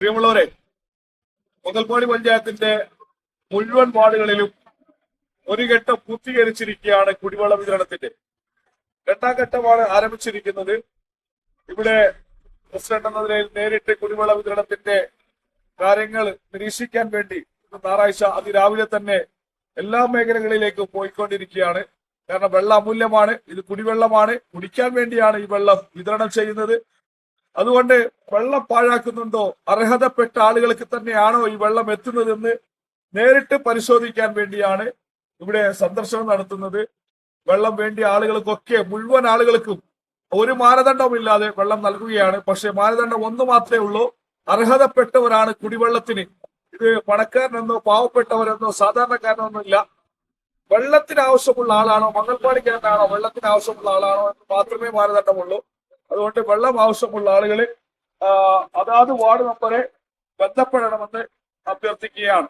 പ്രിയമുള്ളവരെ, മുതൽക്കോടി പഞ്ചായത്തിന്റെ മുഴുവൻ വാർഡുകളിലും ഒരു ഘട്ടം പൂർത്തീകരിച്ചിരിക്കുകയാണ് കുടിവെള്ള വിതരണത്തിന്റെ. രണ്ടാം ഘട്ടമാണ് ആരംഭിച്ചിരിക്കുന്നത്. ഇവിടെ പ്രസിഡന്റ് എന്ന നിലയിൽ നേരിട്ട് കുടിവെള്ള വിതരണത്തിന്റെ കാര്യങ്ങൾ നിരീക്ഷിക്കാൻ വേണ്ടി ഞായറാഴ്ച അതിരാവിലെ തന്നെ എല്ലാ മേഖലകളിലേക്കും പോയിക്കൊണ്ടിരിക്കുകയാണ്. കാരണം വെള്ളം അമൂല്യമാണ്, ഇത് കുടിവെള്ളമാണ്, കുടിക്കാൻ വേണ്ടിയാണ് ഈ വെള്ളം വിതരണം ചെയ്യുന്നത്. അതുകൊണ്ട് വെള്ളം പാഴാക്കുന്നുണ്ടോ, അർഹതപ്പെട്ട ആളുകൾക്ക് തന്നെയാണോ ഈ വെള്ളം എത്തുന്നതെന്ന് നേരിട്ട് പരിശോധിക്കാൻ വേണ്ടിയാണ് ഇവിടെ സന്ദർശനം നടത്തുന്നത്. വെള്ളം വേണ്ടിയ ആളുകൾക്കൊക്കെ, മുഴുവൻ ആളുകൾക്കും ഒരു മാനദണ്ഡവുമില്ലാതെ വെള്ളം നൽകുകയാണ്. പക്ഷെ മാനദണ്ഡം ഒന്ന് മാത്രമേ ഉള്ളൂ, അർഹതപ്പെട്ടവരാണ് കുടിവെള്ളത്തിന്. ഇത് പണക്കാരനെന്നോ പാവപ്പെട്ടവരെന്നോ സാധാരണക്കാരനൊന്നും ഇല്ല. വെള്ളത്തിന് ആവശ്യമുള്ള ആളാണോ, മംഗൽപാടിക്കാരനാണോ, വെള്ളത്തിന് ആവശ്യമുള്ള ആളാണോ എന്ന് മാത്രമേ മാനദണ്ഡമുള്ളൂ. അതുകൊണ്ട് വെള്ളം ആവശ്യമുള്ള ആളുകള് അതാത് വാർഡ് മെമ്പറെ ബന്ധപ്പെടണമെന്ന് അഭ്യർത്ഥിക്കുകയാണ്.